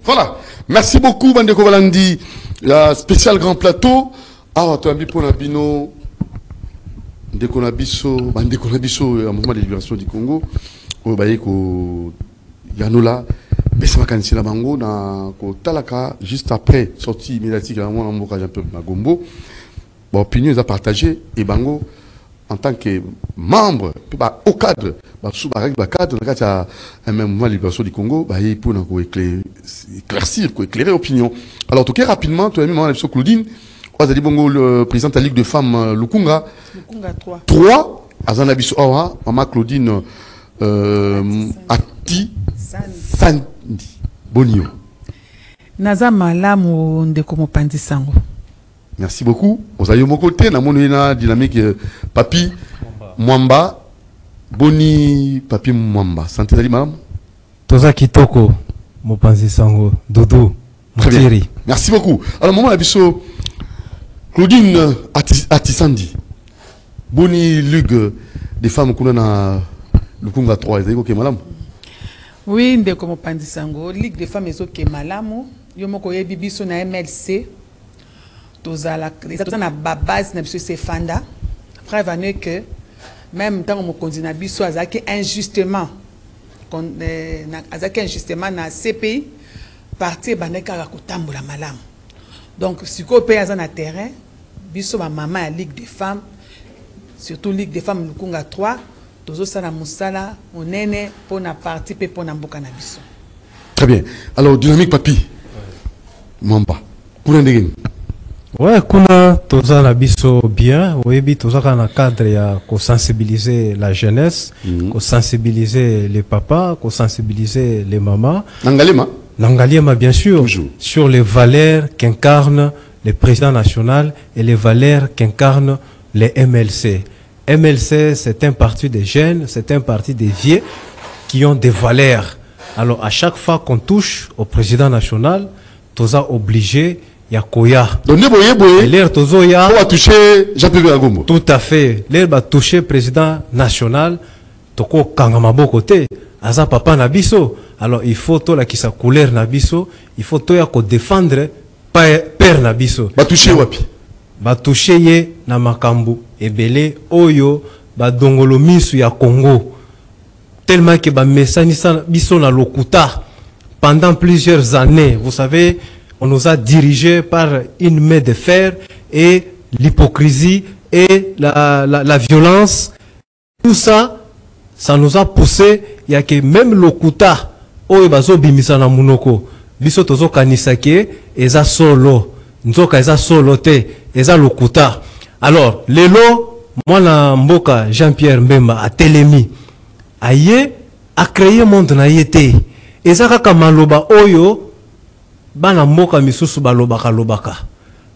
Voilà. Merci beaucoup, Bandeko Valandi. Spécial grand plateau. Ah, tu as mis pour la bino. Bandeko Nabiso, un mouvement de libération du Congo. Au Bayeko Yanola. Besama Kansila Bango, na Talaka, juste après, sortie médiatique, à moi, Jean-Pierre Magombo. Bon, opinion, ils ont partagé. Et Bango, en tant que membre, au cadre, sous le cadre, il y a un mouvement de libération du Congo, il pour éclaircir, éclairer l'opinion. Alors, tout cas, rapidement, tu as mis Mme Claudine, on a dit Bongo, le président de la Ligue de femmes, Lukunga. Lukunga 3. 3, Azanabiso Awa, Maman Claudine, Ati, Sandi, Bonio. Naza malamu ndeko mopandi sango. Merci beaucoup. Vous avez mon côté, dans mon dynamique, Papi Mwamba, Boni Papi Mwamba. Santé d'ali, madame. Toza Kitoko, Mopanzi Sango, Dodo, Motiri. Merci beaucoup. Alors, maman, la biso, Claudine Atisandi, Boni Lug, des femmes qu'on a Lukunga 3, est-ce que madame? Oui, ndeko mopandi sango, Ligue des femmes ezo ke malamu, yo moko yebi biso na MLC. Tozala na base na biso se fanda. Après venu que même tant mon continent biso azaki injustement na CPI parti baneka ka kotambola malamu. Donc si ko pe na terrain biso ma maman à Ligue des femmes, surtout Ligue des femmes Lukunga 3, tozo sala musala onene pour na parti pe pour na mboka na biso. Très bien. Alors dynamique papi. Mamba. Kuna ndenge. Ouais, kuna toza la biso bien, oui, toza kana cadre ya ko sensibiliser la jeunesse, ko sensibiliser les papas, ko sensibiliser les mamans. Nangalema bien sûr. Toujours. Sur les valeurs qu'incarne le président national et les valeurs qu'incarnent les MLC. MLC, c'est un parti des jeunes, c'est un parti des vieux qui ont des valeurs. Alors à chaque fois qu'on touche au président national, toza obligé Yakoya. L'air tozoya. On va toucher Jean-Pierre Agombo. Tout à fait. L'air va toucher président national. Toko kangamabo côté. Aza papa nabiso. Alors il faut to la qui sa couleur nabiso. Il faut to ya ko défendre père nabiso. Va toucher wapi. Va toucher ye na makambu ebele oyo ba dongolo misu ya Congo. Tellement que ba mesanisa biso na lokuta pendant plusieurs années. Vous savez. On nous a dirigés par une main de fer et l'hypocrisie et la violence. Tout ça, ça nous a poussé. Il y a que même le kuta, oyo bazo bimisa na munoko, biso tozo kanisake, eza solo, nzoka eza solo te, eza le kuta. Alors, lelo, moi na mboka Jean-Pierre Mbemba a Telemi, aye, a créé monde na yete. Eza kaka maloba oyo, bana mboka misusu balobaka lobaka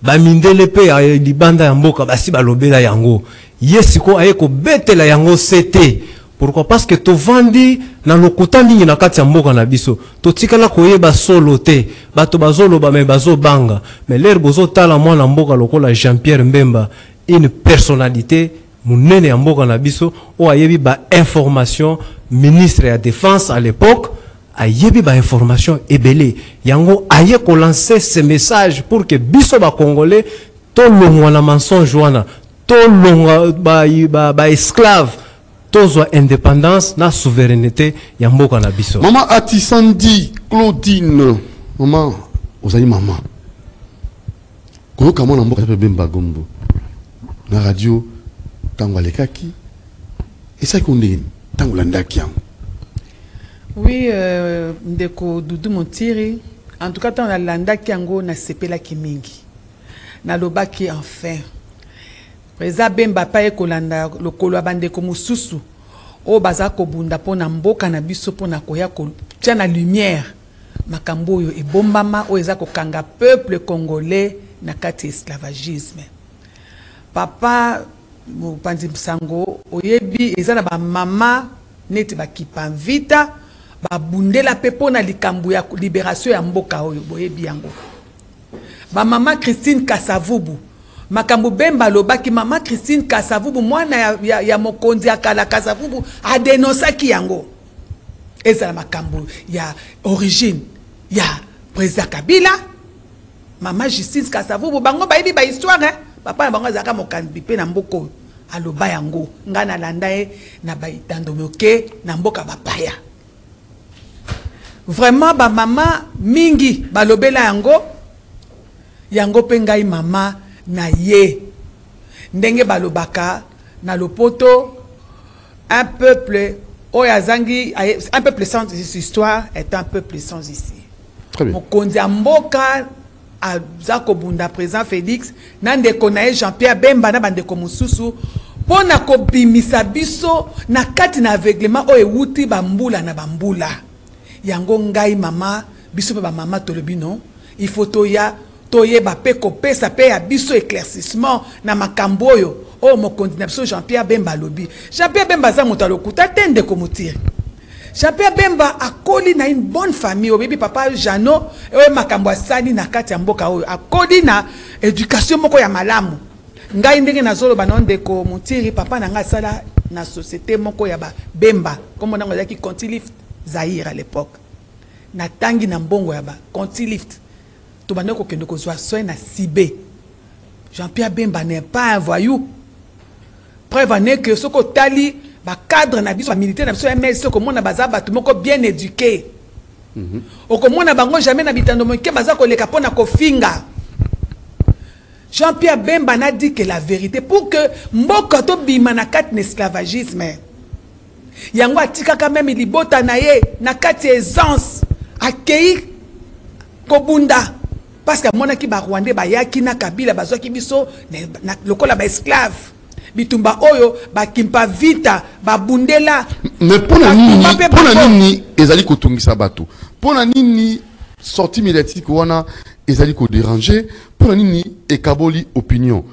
ba mindele pe ya libanda ya mboka basi balobela yango yesiko ayeko betela yango CT. Pourquoi? Parce que to vandi na lokuta mingi na kati ya mboka na biso to tikala koyeba solo te bato bazoloba me bazobanga mais l'air bozo tala mwana mboka lokola Jean-Pierre Mbemba, une personnalité munene ya mboka na biso o ayebi ba information, ministre ya défense à l'époque ayebi ba information ebele yango aye ko lancer ce message pour que biso ba congolais to longwa na mensonge wana to longwa ba esclave tozo indépendance na souveraineté ya mboka na biso. Maman Atisandi Claudine, maman ozali maman ko kama na mboka Bemba Gombo na radio tango lekaki esa kondeni tango landaki yango. Oui, ndeko Doudou Montiri, en tout cas, dans la landa kiango na sepela kimingi. Na lobaki enfin. Preza Bemba pa e kolanda lokolo abandeko mususu. O bazako bunda pona mboka na biso pona koya ko tia na lumière. Makambo yo ebombama o ezako kanga peuple congolais na kati esclavagisme. Papa Mopanzi Msango oyebi ezana ba mama neti ba kipavita ba bundela pepo na likambu ya libération ya mboka oyo boyebi yango. Ba mama Christine Kasavubu makambu Bemba lobaki mama Christine Kasavubu mwana ya mokonzi akala Kasavubu a dénoncé ki yango. Eza makambu ya origine ya président Kabila maman Justine Kasavubu bango bayibi ba histoire hein papa na bango azaka mokambi pe na mboko aloba yango nga na landa na baitando moke na mboka bapaya vraiment ba mama mingi balobela yango pe ngai mama na ye ndenge balobaka na lopoto un peuple oyazangi un peuple sans histoire est un peuple sans ici. Très bien. Mokonzi mboka azako bunda président Félix nande konae Jean-Pierre Bemba na bande ko mususu pona ko bimisa biso na kati na aveuglement o ewuti bambula na bambula yango ngai mama biso pe ba mama tolobi non il faut toyeba pe kopesa pe ya biso éclaircissement na makambo oyo o mokonzi na biso Jean-Pierre Bemba lobi Jean-Pierre Bemba za moto alokuta tende ko mutiri Jean-Pierre Bemba akoli na une bonne famille obebi papa Jano e makambo asali na kati ya mboka oyo akoli na éducation moko ya malamu ngai ndenge nazolo banonde ko mutiri papa na nga sala na société moko ya ba Bemba comme on a qui Conti-Lift Zaire à l'époque na tangi na mbongo ya ba Conti-Lift to banoko kendo ko zwa soin na Sibé Jean-Pierre Bemba n'est pas un voyou preuve en est que ce ko tali ba cadre na biso militaire na biso MS ko mona baza batu moko bien éduqué o ko mona bango jamais na bitando moke baza ko leka pona ko finga Jean-Pierre Bemba n'a dit que la vérité pour que mboka to bima na kati esclavagisme yango atika quand même libota na ye na kati aisance akei kobunda parce que mona ki ba Rwandais ba yaki na Kabila bazwa ki biso na lokola ba esclave bitumba oyo ba kimpa vita ba bundela mais pona nini ezali ko tungisa bato pona nini sortie médiatique wana ezali ko déranger pona nini ekaboli opinion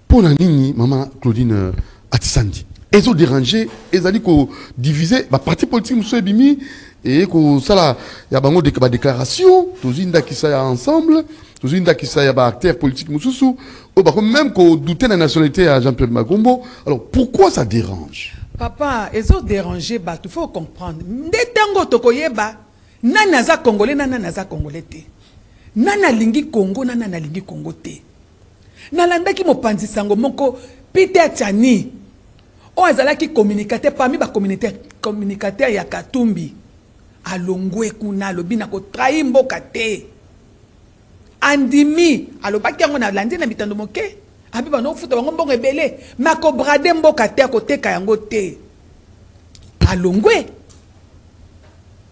pona nini maman Claudine Atisandi ezo déranger ezali ko diviser ba parti politique muso ebimi et ko sala ya bango de ba déclaration tozinda ki sa ya ensemble tozinda ki sa ya ba acteur politique mususu o ba même ko douter la nationalité à Jean-Pierre Magombo. Alors pourquoi ça dérange papa ezo déranger ba tu faut comprendre ndetango tokoyeba nana za congolais nana za congolais te nana lingi Congo nana lingi Congo te nalandaki mopanzi sango moko Peter Tchani o azalaki communicateur parmi ba communicateur ya Katumbi alongwe kuna lobina ko trahi mboka te andimi alobaki yango na landi na bitando moke abi bano futa bango mbongo ebele mako brade mboka te ko teka yango te alongwe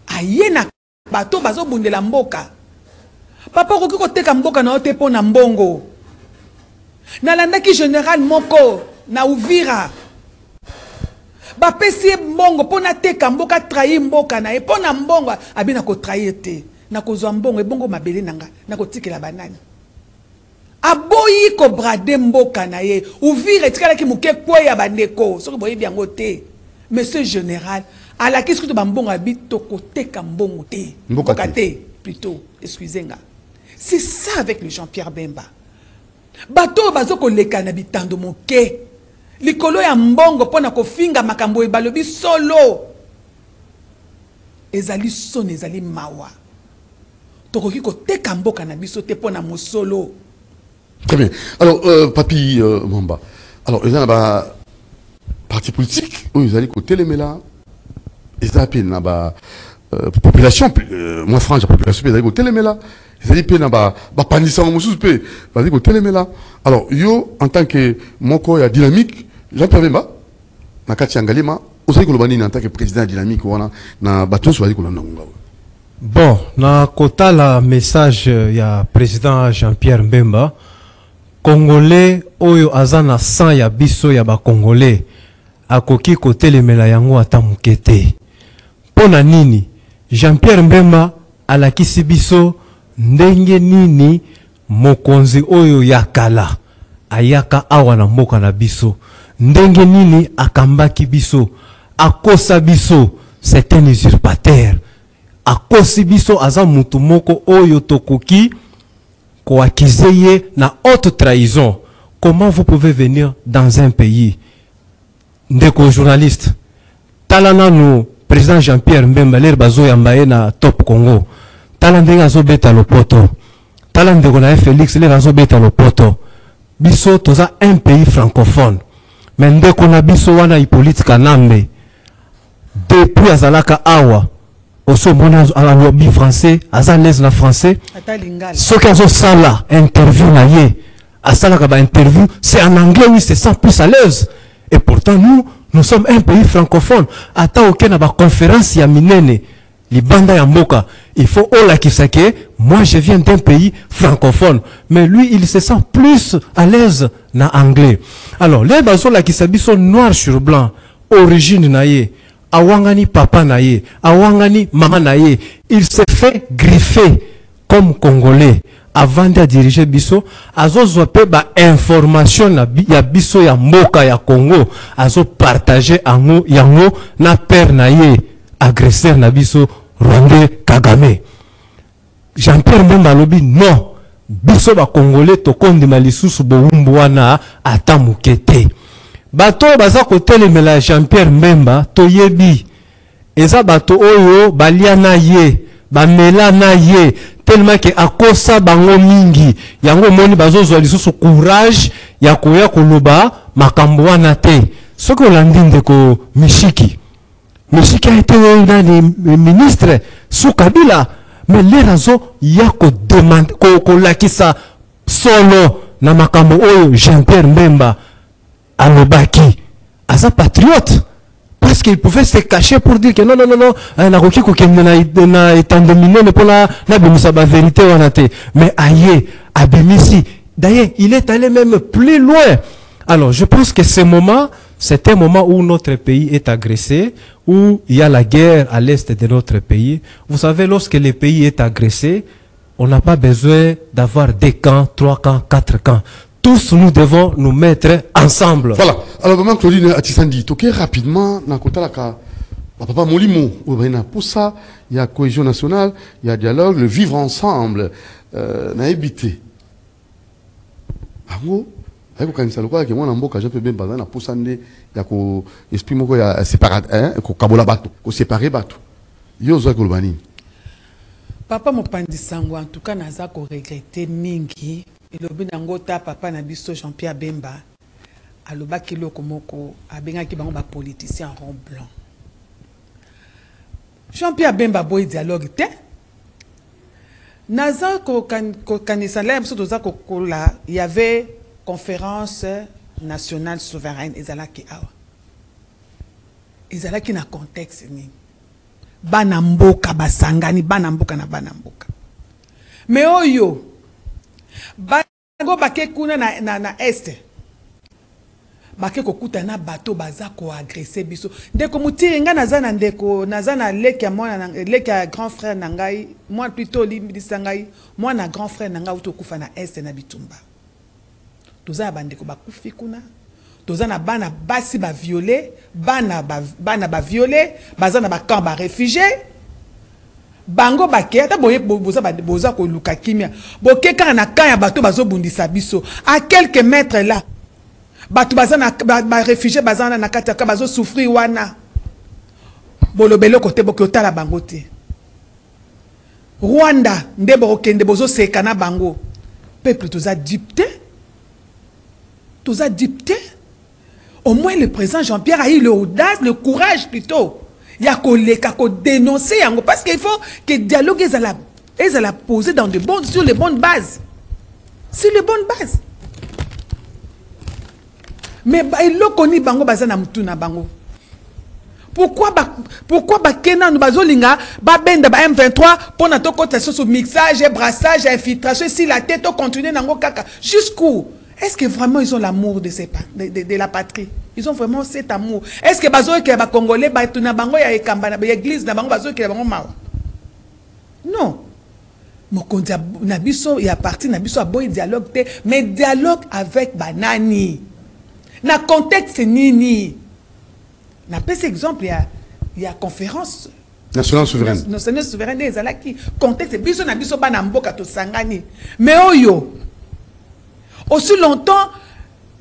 ayena bato bazo bundela mboka papa ko ko teka mboka na ote pona mbongo nalandaki général moko na Uvira ba pesi mbongo pona teka mboka trahi mboka na e pona mbongo abina ko trahi te na ko zwa mbongo ebongo mabele nanga na ko tikela banani aboyi ko brade mboka na ye Uvira tikala ki muke kwa ya bandeko soki boye biango te monsieur général ala kisko to bambongo abito ko teka mbongo te mboka te plutôt excusez-moi c'est ça avec le Jean-Pierre Bemba bato bazo ko leka na bitando moke likolo ya mbongo pona ko finga makambo e balobi solo ezali son ezali mawa tokoki ko teka mboka na biso te pona mosolo. Très bien. Alors papi Mwamba, alors il y a ba parti politique où ils allaient côté les méla ils appellent na ba population moi franche la population ils allaient côté les méla ils allaient pe na ba pandisa mususu pe vas-y côté les méla. Alors yo en tant que moko ya dynamique Jean-Pierre Bemba na kati ngalima osali ko lobani en tant que président dynamique wana na bato so vas-y ko landa ngwa. Bon, na kota la message ya président Jean-Pierre Bemba Congolais oyo azana sang ya biso ya ba Congolais akoki kotelemela yango ata mukete. Pona nini Jean-Pierre Bemba alakisi biso ndenge nini mokonzi oyo yakala ayaka awa na mboka na biso ndenge nini akambaki biso akosa biso c'est un usurpateur akosi biso aza mutu moko oyo tokoki ko akizeye na haute trahison. Comment vous pouvez venir dans un pays ndeko journaliste talana no président Jean-Pierre Bemba ler bazo yambaye na Top Congo talande azo beta lopoto talande ko na Félix le azo beta lopoto biso toza un pays francophone mais ndeko na biso wana Hippolyte Kanambe depuis azalaka awa oso mona alobi français aza l'aise na français soki azo sala interview na ye asalaka ba interview c'est en anglais oui c'est ça plus à l'aise et pourtant nous sommes un pays francophone ata aucun na ba conférence ya minene libanda ya mboka il faut olakisa que moi je viens d'un pays francophone mais lui il se sent plus à l'aise na anglais alors les bazo lakisa biso noir sur blanc origine na ye awangani papa na ye awangani maman na ye il se fait griffer comme congolais avant de diriger biso azo pe ba information na ya biso ya mboka ya Congo azo partager ango yango na père na ye agresseur na biso Rwandais Kagame. Jean-Pierre Mbemba lobi non biso ba congolais to kondima lisusu bowumbu wana ata mukete bato baza kotelemela Jean-Pierre Mbemba to yebi eza bato oyo balia na ye bamela na ye tellement que akosa bango mingi yango moni bazozwa lisusu courage ya koya koloba makambo wana te soko olandi ndeko Mishiki a été ministre sous Kabila mais les raisons ya ko demande ko lakisa solo na makambo oyo Jean-Pierre Mbemba alobaki asa patriote parce qu'il pouvait se cacher pour dire que non na koki ko kende na etande minene pour na bimisa ba vérité wana te mais aye abimisi d'ailleurs il est allé même plus loin. Alors je pense que c'est un moment où notre pays est agressé, où il y a la guerre à l'est de notre pays. Vous savez, lorsque le pays est agressé, on n'a pas besoin d'avoir 2 camps, 3 camps, 4 camps. Tous nous devons nous mettre ensemble. Voilà. Alors, maman Claudine Atisandi, toqué rapidement, na kota la ka, papa Molimo, pour ça, il y a cohésion nationale, il y a dialogue, le vivre ensemble, na habité. Avec kanisa lokola ke mwana mboka Jean Pierre Mbemba na posande ya ko esprit moko ya séparat ko kabola bato ko séparer bato yo zo ko lobani papa mopandi sango en tout cas naza ko regretter mingi elobi nango ta papa na biso Jean Pierre Bemba alobaki loko moko abengaki bango ba politicien rond blanc Jean Pierre Bemba boy dialogue te naza ko kanisa la biso toza ko kola il y avait conférence nationale souveraine ezalaki awa ezalaki na contexte ni bana mboka basangani bana mboka na bana mboka mais oyo bango bake kuna na este bake kokuta na bato baza ko agresser biso ndeko mutiri nga nazana ndeko nazana leki ya mwana leki ya grand frère nangai moi plutôt lisangai moi na grand frère nanga utokufa na este na Bitumba toza bandeko bakufi kuna toza na bana basi ba violer bana ba violer bazana ba camp ba réfugiés bango bake ata boza ko luka kimia bokeka na camp ya bato bazo bundisa biso à quelques mètres là bato bazana ba réfugiés bazana na kata ka bazo souffrir wana bolobelo côté bokotala bango te Rwanda ndebo okende bozo seka na bango peuple toza dipté au moins le président Jean-Pierre a eu l'audace, le courage plutôt. Il y a qu'on dénoncer parce qu'il faut que le dialogue est à la poser sur les bonnes bases. Sur les bonnes bases. Mais il l'a connu bango bazana mutuna bango. Pourquoi Kena nous bazolinga ba benda ba M23 pour na to côté sur mixage, brassage, infiltration si la tête continue nango kaka jusqu'où? Est-ce que vraiment ils ont l'amour de la patrie? Ils ont vraiment cet amour. Est-ce que bazo ke ba congolais ba tuna bango ya ekamba na église na bango bazo ke bango mawa? Non. Mokonzi na biso ya parti na biso aboy dialogue te, mais dialogue avec banani. Na contexte nini? Na pese exemple il y a conférence nationale souveraine. Nationale souveraine des alaki contexte biso na biso bana mboka to sangani. Mais oyo aussi longtemps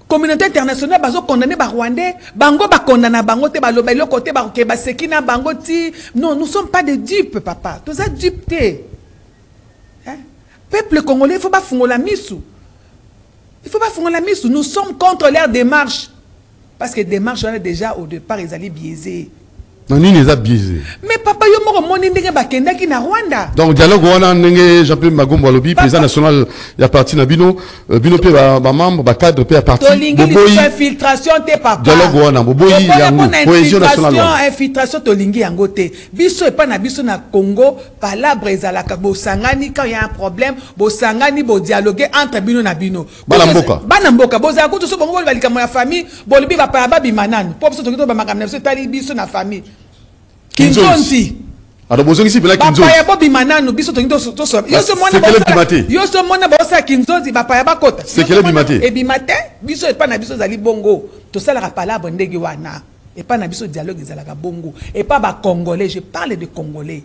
communauté internationale bazo condamné ba Rwandais bango ba condamna bango te ba lobelo côté ba ke ba sekina bango ti non nous sommes pas des dupes papa tous a dupes Hein? Peuple congolais, il ne faut pas fouiller la misou. Il ne faut pas fouiller la misou. Nous sommes contre leur démarche. Parce que démarche, on est déjà au départ, ils allaient biaiser. Non, ni les a biaisés. Mais papa, yo moko moni ndenge bakenda ki na Rwanda. Donc dialogue wana ndenge Jean-Pierre Magombo alobi président national ya parti na bino bino pe ba membre ba cadre pe ya parti boboyi infiltration te papa. Dialogue wana boboyi yango cohésion nationale. Infiltration tolingi yango te. Biso e pa na biso na Congo palabre ezalaka bosangani quand il y a un problème bosangani bo dialoguer entre bino na bino. Bana mboka bozala kutu so bongo balikamo ya famille bolibi ba pa ba bimanani. Po biso tokito ba makamna biso tali biso na famille. Kinzonzi. Alors bozongi si bela Kinzonzi. Bapa ya bobi mananu biso to ngindo to so. Yo so mona ba. Yo so mona ba sa Kinzonzi bapa ya bakota. C'est quel bimate? E bimate biso e pa na biso zali bongo. To sala ka palabre ndenge wana. Et pas na biso dialogue ezalaka bongo. Et pas ba congolais, je parle de congolais.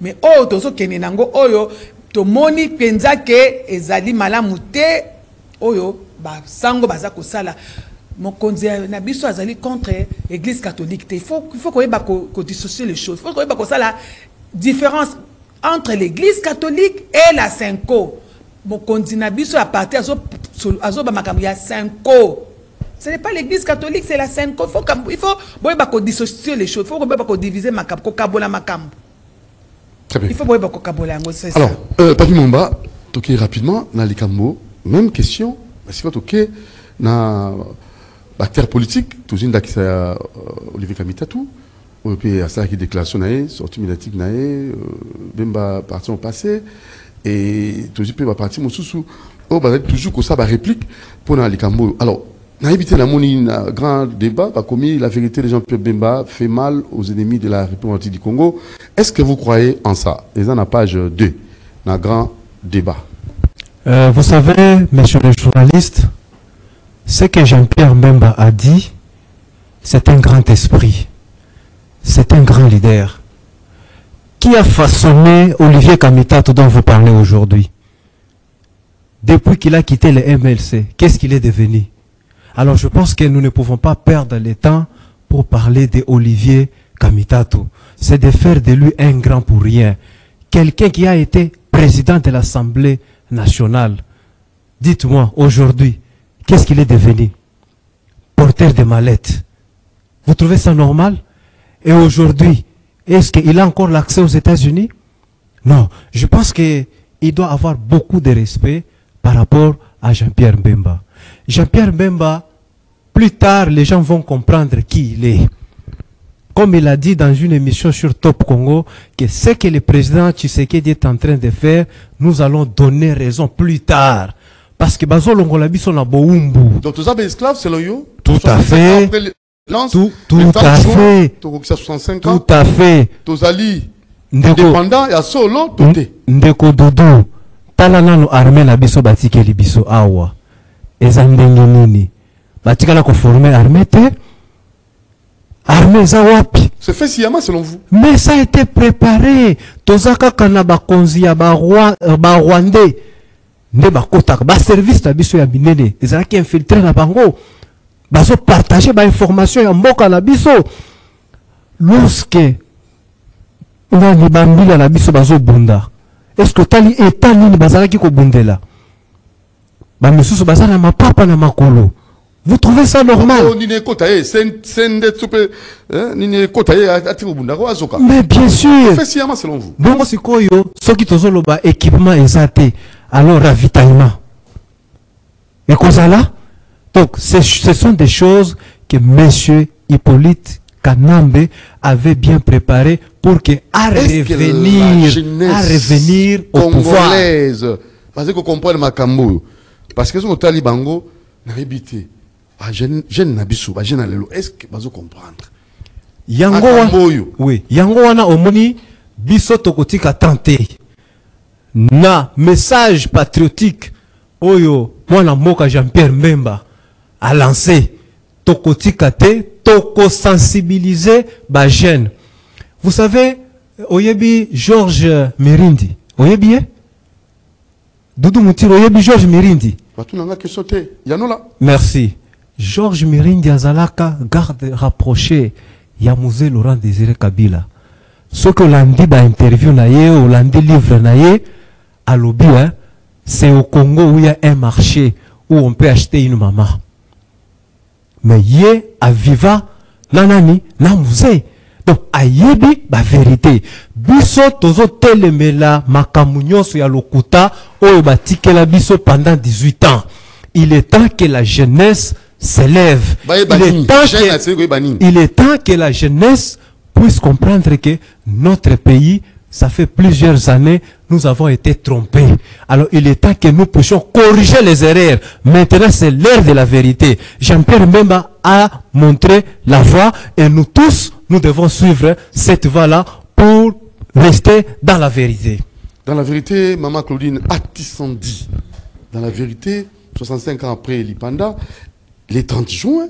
Mais oh to so kene nango oyo to moni penza ke ezali malamu te oyo ba sango baza ko sala. Mon conseil na biso azali contre l'église catholique. Il faut qu'on dissocie les choses. Il faut qu'on ait la différence entre l'église catholique et la Senko. Mon conseil na biso à partir azo ba makambo ya Senko. Ce n'est pas l'église catholique, c'est la Senko. Il faut qu'on dissocier les choses. Il faut qu'on diviser makambo, ko kabola makambo. Très bien. Il faut qu'on kabola ngo c'est ça. Alors, Papi Mumba, toqué rapidement dans les Kambo, même question, parce que toqué na acteur politique, tout une d'acteur Olivier Kamitatou, on peut à ça qui déclaration naé, sortie médiatique naé, bemba parti au passé et tout peut va partir mon sous on va toujours que ça va réplique pour dans les Kambo. Alors, n'a évité la moni un grand débat, a commis la vérité de Jean-Pierre Bemba fait mal aux ennemis de la République du Congo. Est-ce que vous croyez en ça? Et dans la page 2, un grand débat. Vous savez, messieurs les journalistes, ce que Jean-Pierre Bemba a dit, c'est un grand esprit, c'est un grand leader. Qui a façonné Olivier Kamitatou dont vous parlez aujourd'hui? Depuis qu'il a quitté le MLC, qu'est-ce qu'il est devenu? Alors je pense que nous ne pouvons pas perdre le temps pour parler d'Olivier Kamitatou. C'est de faire de lui un grand pour rien. Quelqu'un qui a été président de l'Assemblée nationale. Dites-moi, aujourd'hui, qu'est-ce qu'il est devenu? Porteur de mallettes. Vous trouvez ça normal? Et aujourd'hui, est-ce qu'il a encore l'accès aux États-Unis? Non. Je pense qu'il doit avoir beaucoup de respect par rapport à Jean-Pierre Bemba. Jean-Pierre Bemba, plus tard, les gens vont comprendre qui il est. Comme il a dit dans une émission sur Top Congo, que ce que le président Tshisekedi est en train de faire, nous allons donner raison plus tard. Parce que Bazo Longolabi sont à Boumbu. Donc, tous les esclaves, c'est le yo? Tout à fait. Tout à fait. Tout à fait. Tous ali indépendants, il y a solo, tout est. Ndeko Doudou, talanano armée la biso batike li biso awa. Ezandenge nini. Batika la ko former armée te. Armée zawapi. C'est fait sciemment selon vous. Mais ça a été préparé. Tozaka kanaba konzi ya ba Rwandais. Ne ba kota ba service ta biso ya binene. Ezalaki infiltré na bango. Bazo partager ba information ya mboka na biso. Lorsque na ni bambila na biso bazo bunda. Est-ce que tali état nini bazalaki ko bundela? Ba misusu bazana mapapa na makolo. Vous trouvez ça normal? Mais bien sûr. Selon vous. Donc, c'est quoi ce qui est équipement exact, alors ravitaillement. Et quoi ça là? Donc, ce sont des choses que M. Hippolyte Kanambe avait bien préparé pour que à revenir au pouvoir. Parce que comprendre ma cambo. Parce que ce talibango n'a habité. Jeune Nabisu, jeune Alelo, est-ce que vous comprendre? Oui, yango wana omoni biso tokotika tenté. Na message patriotique oyo mwana mboka Jean-Pierre Bemba a lancé tokotika te, toko sensibiliser ba jeune. Vous savez, oyebi Georges Mirindi, oyebi Doudou Moutiro, oyebi Georges Mirindi. Merci. Georges Mirindi Azalaka garde rapproché Yamouze Laurent Désiré Kabila. Ce que l'on dit dans l'interview naïe ou l'on dit livre naïe, à Lobi, hein, c'est au Congo où il y a un marché où on peut acheter une maman. Mais yé à Viva, nanani, na musée. Donc, ayebi, ba vérité. Biso tozo telemela makamunyo so ya lokuta, oyo batike la biso pendant 18 ans. Il est temps que la jeunesse s'élève. Il est temps que la jeunesse puisse comprendre que notre pays, ça fait plusieurs années, nous avons été trompés. Alors, il est temps que nous puissions corriger les erreurs. Maintenant, c'est l'heure de la vérité. Jean-Pierre Mbemba a montré la voie et nous tous, nous devons suivre cette voie-là pour rester dans la vérité. Dans la vérité, Maman Claudine Atissandi, dans la vérité, 65 ans après l'Ipanda, les 30 juin,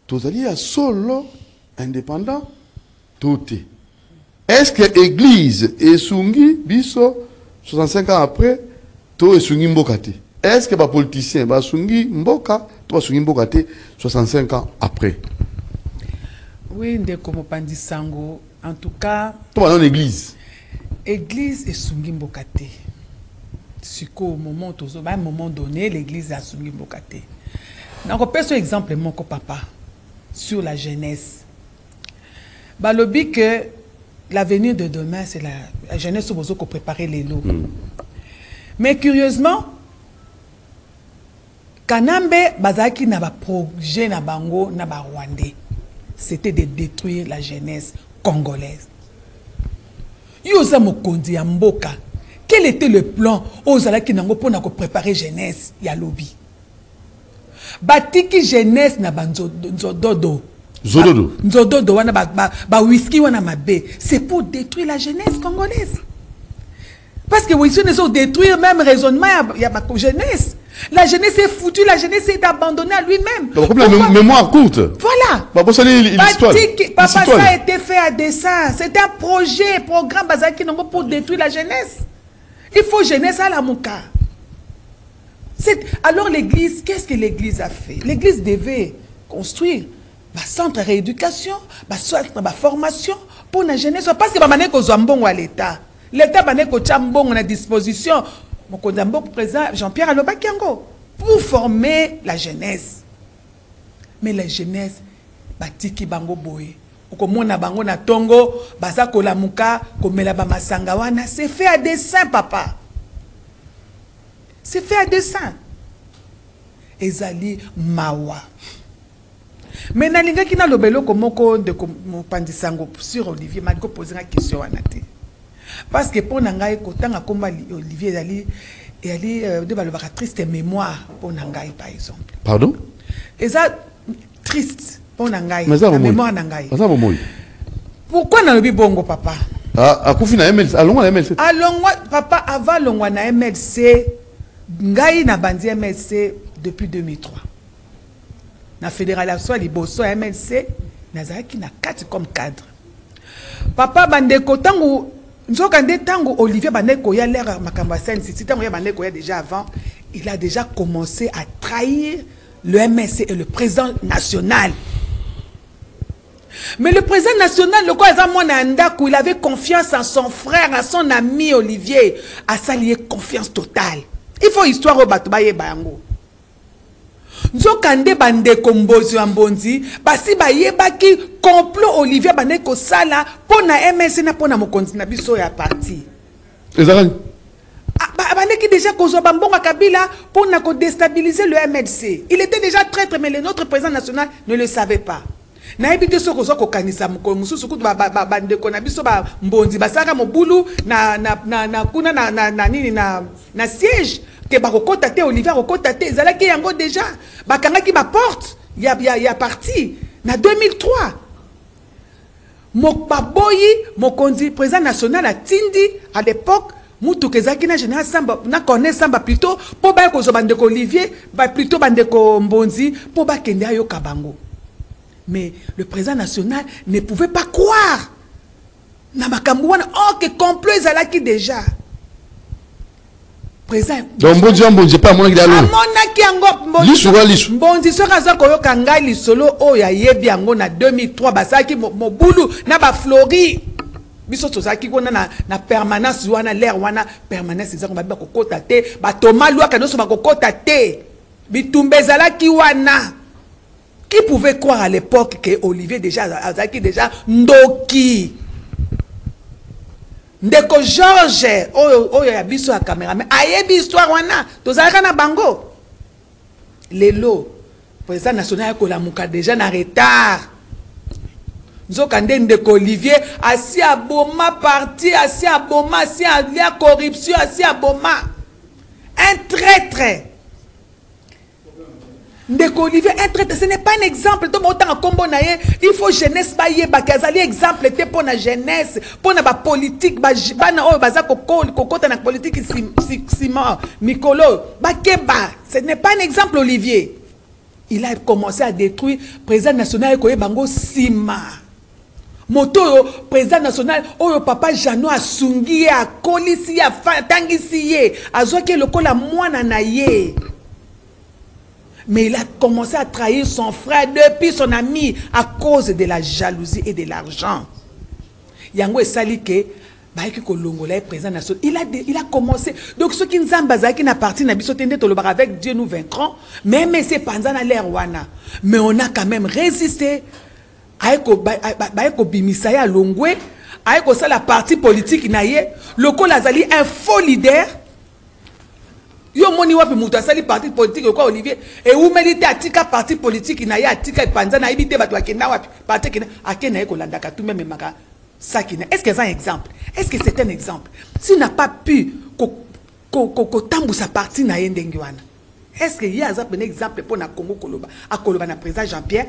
tous alliés à solo indépendant, tout est. Est-ce que l'église est sungi, biso, 65 ans après, tout est sungi mbokate? Est-ce que les politiciens sont sungi mboka, tout est sungi mbokate, 65 ans après? Oui, ndeko mopandi sango, en tout cas. Tout est dans l'église. L'église est sungi mbokate. Au moment à un moment donné, l'église a sungi mbokate. Donc, on peut ce exemple, mon papa, sur la jeunesse. Balobi que l'avenir de demain, c'est la jeunesse qui a préparé les lots. Mais curieusement, Kanambe, Bazaki n'a pas projet, n'a pas bango, n'a pas rwandais. C'était de détruire la jeunesse congolaise. Yosa Mokondi à Mboka. Quel était le plan aux Alaki Nango pour préparer jeunesse Yalobi? Batiki jeunesse na banzododo. Zododo. Nzododo wana ba whisky wana mabe. C'est pour détruire la jeunesse congolaise. Parce que whisky ne sont détruire même raisonnement il y a ma jeunesse. La jeunesse est foutue, la jeunesse est abandonnée à lui-même. Donc la mémoire courte. Voilà. Papa, ça a été fait à dessein. C'est un projet, programme Bazaki Nango pour détruire la jeunesse. Il faut jeunesse à la mouka. Alors l'église, qu'est-ce que l'église a fait? L'église devait construire un centre de rééducation, un centre de formation pour la jeunesse. Parce que l'État. L'État a à disposition. Mon président Jean-Pierre Alobakiango pour former la jeunesse. Mais la jeunesse, batiki bango boye. Okomona bango na tongo, baza kolamuka, komela ba masanga wana, c'est fait à dessein, papa. C'est fait à dessein. Ezali mawa. Mais nalinga kina lobelo komoko de mopandisango sur Olivier, m'a posé une question anate. Parce que pour nangai kotanga komba Olivier ezali de balobaka triste mémoire pour nangai par exemple. Pardon? Eza triste. Mémoire nangai. Pourquoi n'a pas bongo papa? Ah, na MLC. Allons à MLC. Allons papa avant longwa na MLC, ngai na bandi MLC depuis 2003. Na fédération liboso MLC, nazaki na 4 comme cadre. Papa bandeko tangu nzokande tangu Olivier bandeko ya l'air makamba sen city tangu ya bandeko ya déjà avant, il a déjà commencé à trahir le MLC et le président national. Mais le président national, le quoi il avait confiance en son frère, en son ami Olivier, à s'allier confiance totale. Il faut histoire au Batubaye Bayango. Nzokande bande kombozi ambonzi, basi baye baki complot Olivier baneko sala pour na MSC na pour na mokonzi na biso ya parti. Ezalani. Baneki déjà kozo bambonga Kabila pour na déstabiliser le MLC. Il était déjà traître mais notre président national ne le savait pas. Na ebite soko soko kanisa mko mususu kutu bande kona biso ba mbonzi basaka mobulu na kuna na nini na siège ke ba kokota te Olivier kokota te ezalaki yango déjà bakangaki ba porte ya parti na 2003 Mokbaboyi mokonzi président national a tindi à l'époque mutu kezaki na général Samba na connaît Samba plutôt pour ba ko bande ko Olivier ba plutôt bande ko mbonzi pour ba kende ayo kabango. Mais le président national ne pouvait pas croire. Oh, que complot ezalaki déjà. Président. Donc, Mbonzi pas moi qui allons. Mbonzi sera za koyoka ngai lisolo o ya yebi yango na 2003 basaki mobulu na ba flori. biso tozaki kona na permanence wana l'air wana permanence ezako ba kokota te ba toma lwa kanoso ba kokota te bitumba ezalaki wana. Qui pouvait croire à l'époque que Olivier déjà azaki déjà ndoki ndeko Georges oyo ya biso ya cameraman ayebi histoire wana tozalaka na bango lelo président national ko la muka déjà na retard nzoka ndeko Olivier asi aboma parti asi aboma asi alia corruption asi aboma un traître. Ndeko Olivier, ce n'est pas un exemple. Il faut jeunesse ba kazali exemple te pour la jeunesse, pour la politique, na politique Simon, Mikolo, Bakeba. Ce n'est pas un exemple Olivier. Il a commencé à détruire président national Koye Bango Sima. Moto président national oyo papa Jano asungi a kolisi a tangisi ye azoke lokola mwana na ye. Mais il a commencé à trahir son frère depuis son ami à cause de la jalousie et de l'argent. Yango Salike, président national, il a commencé. Donc ceux qui nous ont qui n'a parti n'a avec Dieu nous vaincrons. Même c'est pendant l'air wana. Mais on a quand même résisté. Aeko bimisaya longwe, aeko ça la partie politique naie, le Kolazali un faux leader. Yo moni wapi mutu asali parti politique quoi Olivier et où mérite atika parti politique na ya atika panza na ibite bato akenda wapi parti kina akena eko landaka tout même maka sakina. Est-ce que c'est un exemple? Est-ce que c'est un exemple? S'il n'a pas pu ko tambu sa parti na yendengi wana. Est-ce que y a un exemple pour na Congo Koloba a Koloba na président Jean-Pierre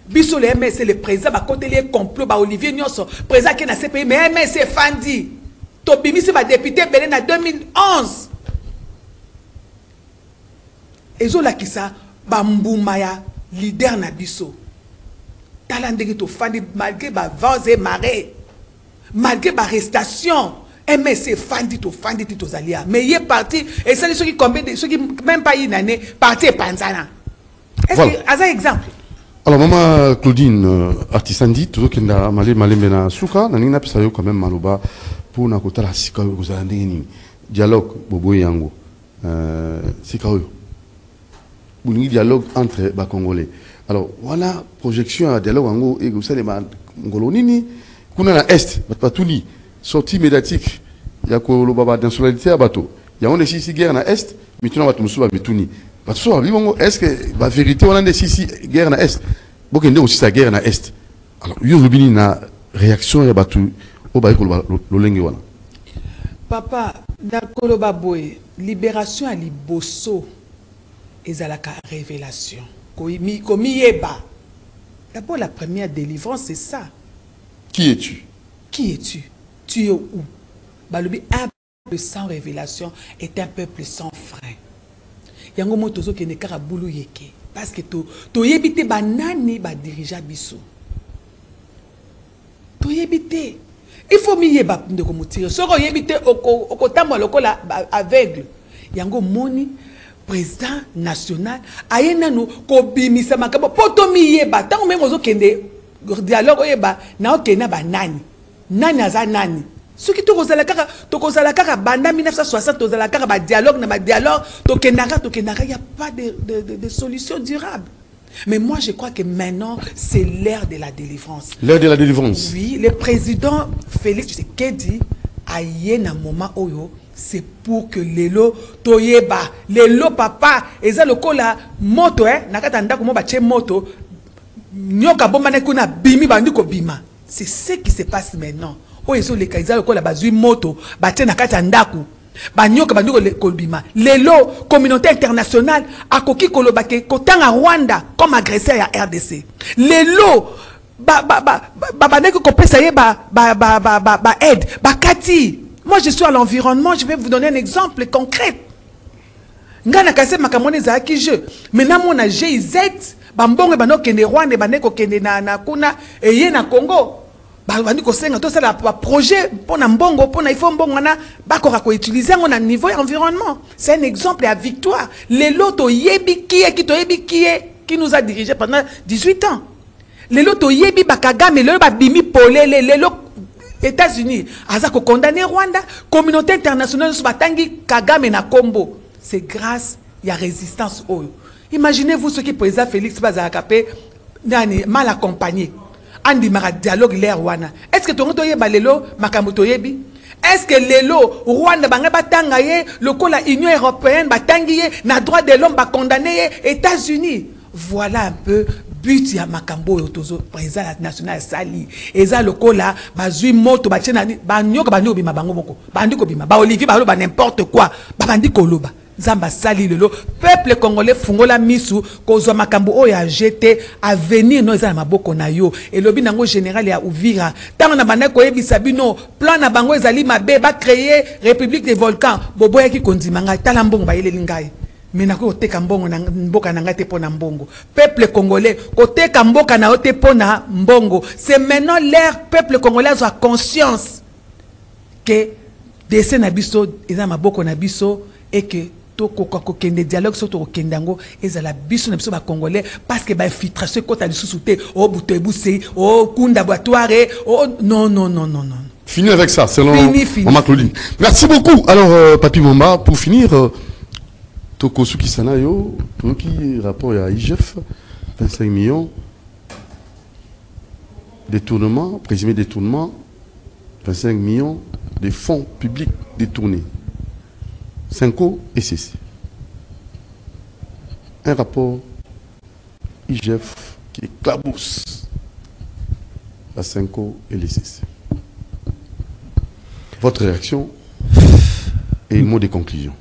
biso le MS le président ba côté les complot ba Olivier Nyonso président qui na CPI mais MS Fandi to bimisi ba député belé na 2011 ezola kisa bambumaya leader na biso talandeki to fandi malgré ba vents et marées malgré ba arrestation MSC fandi to zalia mais il est parti et c'est ceux qui combien de ceux qui même pas une année parti panzana. Est-ce voilà. Que as un exemple? Alors maman Claudine artisandi tout qui na malé mena suka na nina pesa yo quand même maloba pour na kotala sika yo kozala ndeni dialogue bobo yango sika yo un dialogue entre les Congolais. Alors, voilà, projection à dialogue en gros, et vous savez, les Congolais, qu'on a à l'Est, pas tout li, sortie médiatique, il y a quoi le baba d'insolidité à bateau. Il y a on est ici guerre à l'Est, mais tu n'as pas tout le monde, tout est-ce que la vérité, on a des ici guerre à l'Est, bon, il y a aussi la guerre à l'Est. Alors, il y a une réaction à bateau, au bail le Papa, d'accord, baboy, libération à Liboso. Ezalaka révélation. D'abord, la première délivrance, c'est ça. Qui es-tu? Qui es-tu? Tu es où? Balobi, un peuple sans révélation est un peuple sans frein. Yango motozo ki ne karaboulou yeke. Parce que to yebite banani ba dirija biso. To yebite. Il faut mi yeba ndeko motire. Soko yebite okotamo lokola aveugle. Yango moni président national ayena no ko bimisa makabo potomi yeba tango même ozo kende dialogue oyeba na okena ba nani aza nani soki tokozala kaka banda 1960 tozala kaka ba dialogue na ba dialogue tokendaka y a pas de solution durable. Mais moi je crois que maintenant c'est l'ère de la délivrance. L'ère de la délivrance. Oui, le président Félix Tshisekedi ayena moment oyo c'est pour que lelo toyeba lelo papa eza lokola moto nakata ndako mo bache moto nyoka bomba ne kuna bimi bandi ko bima. C'est ce qui se passe maintenant. O ezo le kaiza lokola bazui moto bache nakata ndako banyoka bandi ko bima. Lelo communauté internationale akoki kolobake kotanga Rwanda comme agresseur ya RDC. Lelo bandeko ko pesa ye aide bakati. Moi, je suis à l'environnement, je vais vous donner un exemple concret. Ngana kase makamone za ki je. Maintenant, mon GIZ, bambonge bano kende Rwanda, baneko kende na kuna, et ye na Congo. Bandi ko senga, tout ça, la projet, pour na mbongo, pour na ifo mbongo, na, bakora ko utiliser, on a niveau environnement. C'est un exemple à victoire. Les loto yebi qui nous a dirigé pendant 18 ans. Les loto yebi bakaga, mais le babimi polé, les loto États-Unis, Azako condamné Rwanda, communauté internationale sur Batangi, Kagame na Kombo. C'est grâce à la résistance. Imaginez-vous ce que le président Félix Bazakapé mal accompagné. Andi mara dialogue l'air Rwanda. Est-ce que Toronto yeba lelo makamuto yebi? Est-ce que lelo Rwanda banga batanga ye, le la Union européenne batangi ye, na droit de l'homme ba condamné ye, États-Unis? Voilà un peu but ya makambo otozo président national sali. Eza lokola bazui moto ba tchena ba nyoka ba nyobi mabango moko. Bandi ko bima ba Olivier ba lo ba n'importe quoi. Ba bandi koloba. Zamba sali lelo peuple congolais fungola misu kozwa makambo oyo ya jeté avenir no eza na maboko na yo et lobi nango général ya Uvira tango na bana ko yebisa bino plan na bango ezali mabe ba créer république des volcans bobo yaki kondimanga tala mbongo ba yeleli ngai mena ko teka mbongo na mboka na ngate pona mbongo peuple congolais ko teka mboka na ote pona mbongo c'est maintenant l'ère peuple congolais a conscience que dessin na biso eza maboko na biso et que des dialogues sur le Kendango et la biso na congolais parce que ba infiltration côté de sous-souté au Bouteboussé au Kunda Boatoire oh non. Fini avec ça, selon fini. Maman Claudine. Merci beaucoup. Alors Papi Momba, pour finir Tokosuki Sanayo, pour qui rapport à IGF 25 millions détournement, présumé détournement 25 millions de fonds publics détournés. 5O et CC. Un rapport IGF qui éclabousse la 5O et les CC. Votre réaction et mot de conclusion.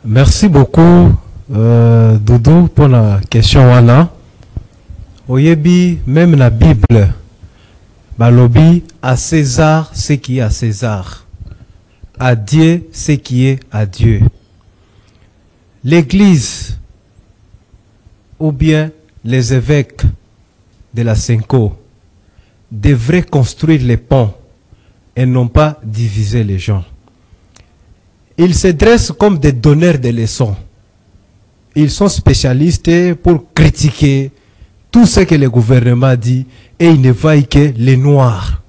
Merci beaucoup, Doudou, pour la question. Wana. Oyebi, même la Bible, balobi à César ce qui est à César. À Dieu ce qui est à Dieu. L'Église ou bien les évêques de la 5O devraient construire les ponts et non pas diviser les gens. Ils se dressent comme des donneurs de leçons. Ils sont spécialistes pour critiquer tout ce que le gouvernement dit et ils ne voient que les noirs.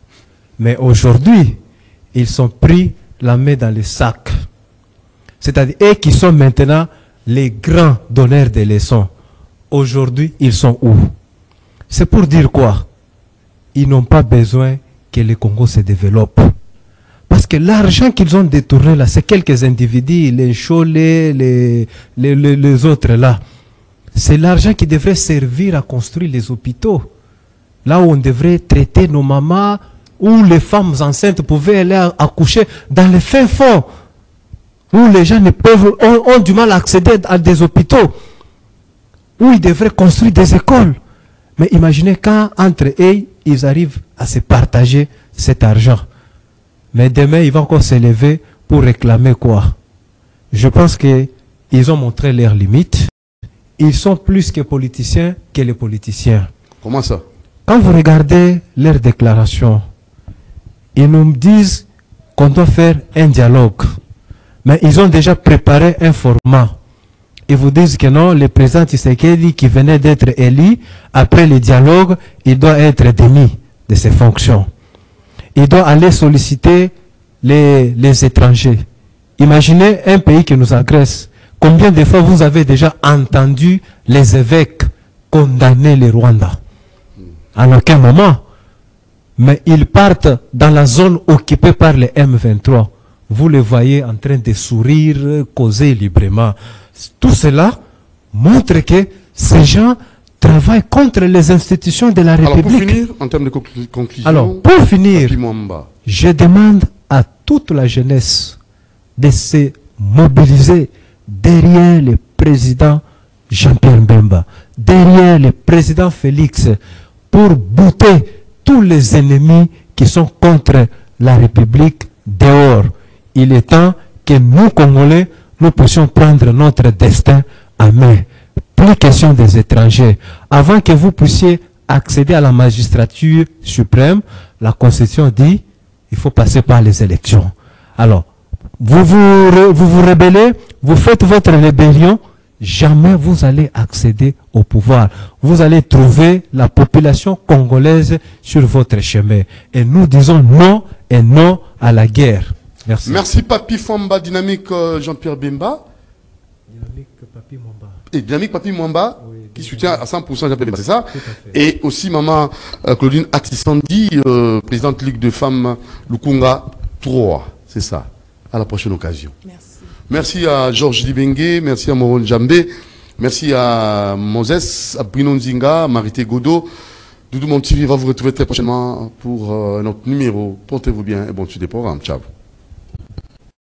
Mais aujourd'hui, ils sont pris la main dans le sac. C'est-à-dire, eux qui sont maintenant les grands donneurs de leçons. Aujourd'hui, ils sont où? C'est pour dire quoi? Ils n'ont pas besoin que le Congo se développe. Parce que l'argent qu'ils ont détourné là, c'est quelques individus, les Cholés, les autres là. C'est l'argent qui devrait servir à construire les hôpitaux. Là où on devrait traiter nos mamans, où les femmes enceintes pouvaient aller accoucher dans les fins fonds, où les gens ont du mal à accéder à des hôpitaux, où ils devraient construire des écoles. Mais imaginez quand entre eux, ils arrivent à se partager cet argent. Mais demain, ils vont encore s'élever pour réclamer quoi? Je pense qu'ils ont montré leurs limites. Ils sont plus que politiciens que les politiciens. Comment ça? Quand vous regardez leurs déclarations, ils nous disent qu'on doit faire un dialogue. Mais ils ont déjà préparé un format. Ils vous disent que non, le président Tshisekedi qui venait d'être élu, après le dialogue, il doit être démis de ses fonctions. Il doit aller solliciter les étrangers. Imaginez un pays qui nous agresse. Combien de fois vous avez déjà entendu les évêques condamner le Rwanda? À aucun moment. Mais ils partent dans la zone occupée par les M23. Vous les voyez en train de sourire, causer librement. Tout cela montre que ces gens travaillent contre les institutions de la République. Alors pour finir, en termes de conclusion, alors, pour finir, je demande à toute la jeunesse de se mobiliser derrière le président Jean-Pierre Mbemba, derrière le président Félix, pour bouter tous les ennemis qui sont contre la République dehors. Il est temps que nous, Congolais, nous puissions prendre notre destin en main. Plus question des étrangers. Avant que vous puissiez accéder à la magistrature suprême, la Constitution dit il faut passer par les élections. Alors, vous vous rebellez, vous faites votre rébellion, jamais vous allez accéder au pouvoir. Vous allez trouver la population congolaise sur votre chemin. Et nous disons non et non à la guerre. Merci. Merci Papi Famba, Dynamique Jean-Pierre Bemba. Dynamique Papi Mwamba. Et Dynamique Papi Mwamba, oui, qui soutient à 100% Jean-Pierre Bemba, c'est ça? Et aussi maman Claudine Atissandi, présidente Ligue de femmes Lukunga 3. C'est ça. À la prochaine occasion. Merci. Merci à Georges Dibengue, merci à Moron Djambé, merci à Moses, à Bruno Nzinga, à Marité Godot. Doudou Mon TV va vous retrouver très prochainement pour notre numéro. Portez-vous bien et bon suite des programmes. Ciao.